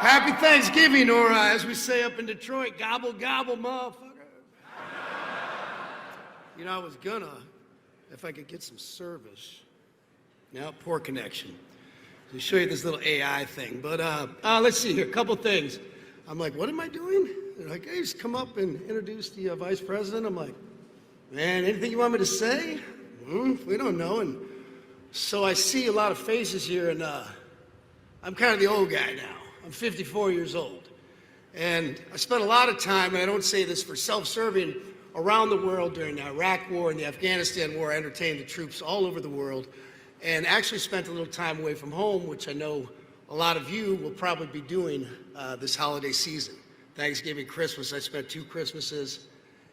Happy Thanksgiving, or as we say up in Detroit, gobble, gobble, motherfucker. You know, I was gonna, if I could get some service. Now, poor connection. To show you this little AI thing, but let's see here, a couple things. I'm like, what am I doing? They're like, hey, just come up and introduce the vice president. I'm like, man, anything you want me to say? We don't know. And so I see a lot of faces here, and I'm kind of the old guy now. I'm 54 years old. And I spent a lot of time, and I don't say this for self-serving, around the world during the Iraq War and the Afghanistan War. I entertained the troops all over the world, and actually spent a little time away from home, which I know a lot of you will probably be doing this holiday season. Thanksgiving, Christmas, I spent 2 Christmases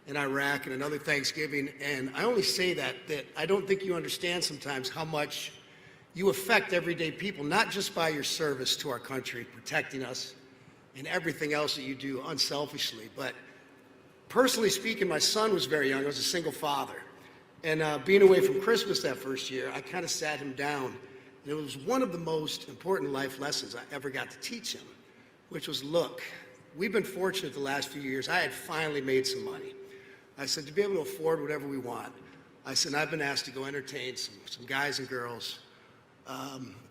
in Iraq and another Thanksgiving, and I only say that I don't think you understand sometimes how much you affect everyday people, not just by your service to our country, protecting us, and everything else that you do unselfishly, but personally speaking, my son was very young. I was a single father. And being away from Christmas that first year, I kind of sat him down. And it was one of the most important life lessons I ever got to teach him, which was, look, we've been fortunate the last few years. I had finally made some money. I said, to be able to afford whatever we want, I said, I've been asked to go entertain some guys and girls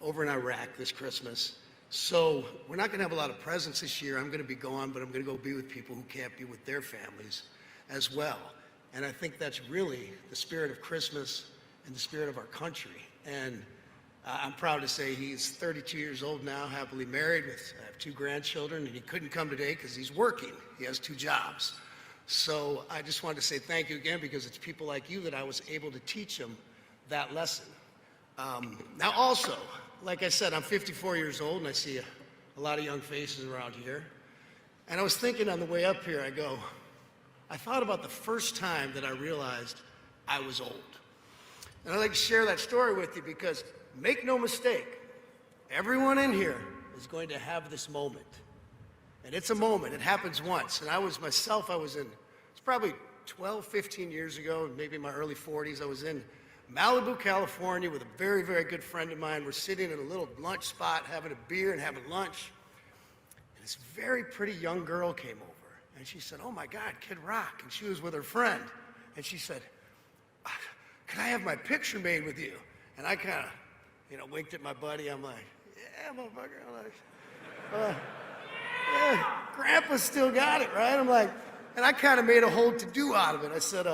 over in Iraq this Christmas. So we're not going to have a lot of presents this year. I'm going to be gone, but I'm going to go be with people who can't be with their families as well. And I think that's really the spirit of Christmas and the spirit of our country. And I'm proud to say he's 32 years old now, happily married, I have 2 grandchildren, and he couldn't come today because he's working. He has 2 jobs. So I just wanted to say thank you again, because it's people like you that I was able to teach him that lesson. Now also, like I said, I'm 54 years old, and I see a lot of young faces around here. And I was thinking on the way up here, I thought about the first time that I realized I was old. And I'd like to share that story with you, because make no mistake, everyone in here is going to have this moment. And it's a moment, it happens once. And it's probably 12, 15 years ago, maybe in my early 40s, I was in Malibu, California with a very, very good friend of mine. We're sitting in a little lunch spot, having a beer and having lunch. And this very pretty young girl came over, and she said, oh my God, Kid Rock. And she was with her friend. And she said, can I have my picture made with you? And I kind of, winked at my buddy. I'm like, yeah, motherfucker. I'm like, yeah, Grandpa still got it, right? I'm like, and I kind of made a whole to-do out of it. I said,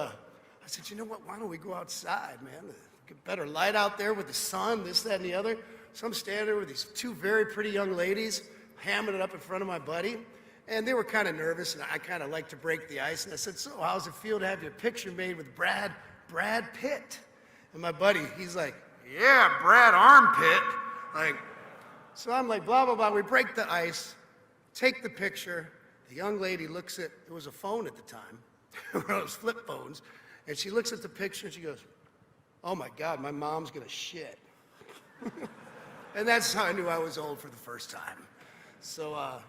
you know what, why don't we go outside, man? Get better light out there with the sun, this, that, and the other. So I'm standing there with these 2 very pretty young ladies, hamming it up in front of my buddy. And they were kind of nervous, and I kind of like to break the ice. And I said, so how's it feel to have your picture made with Brad Pitt? And my buddy, he's like, yeah, Brad Armpit. So I'm like, blah, blah, blah. We break the ice, take the picture. The young lady looks at, there was a phone at the time, one of those flip phones. And she looks at the picture and she goes, oh my God, my mom's gonna shit. And that's how I knew I was old for the first time. So,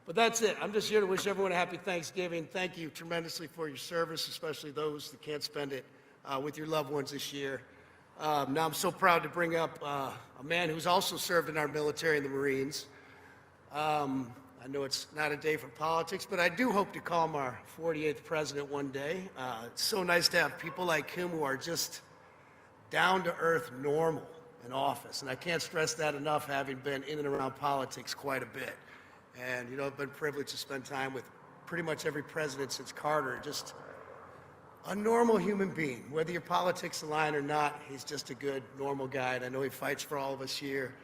but that's it. I'm just here to wish everyone a happy Thanksgiving. Thank you tremendously for your service, especially those that can't spend it with your loved ones this year. Now I'm so proud to bring up a man who's also served in our military in the Marines. I know it's not a day for politics, but I do hope to call him our 48th president one day. It's so nice to have people like him who are just down-to-earth normal in office. And I can't stress that enough, having been in and around politics quite a bit. And, I've been privileged to spend time with pretty much every president since Carter, just a normal human being. Whether your politics align or not, he's just a good, normal guy. And I know he fights for all of us here.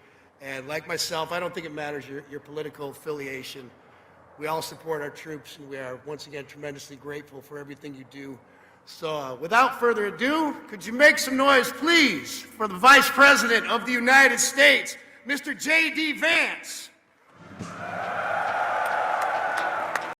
And like myself, I don't think it matters your political affiliation. We all support our troops, and we are, once again, tremendously grateful for everything you do. So without further ado, could you make some noise, please, for the Vice President of the United States, Mr. J.D. Vance.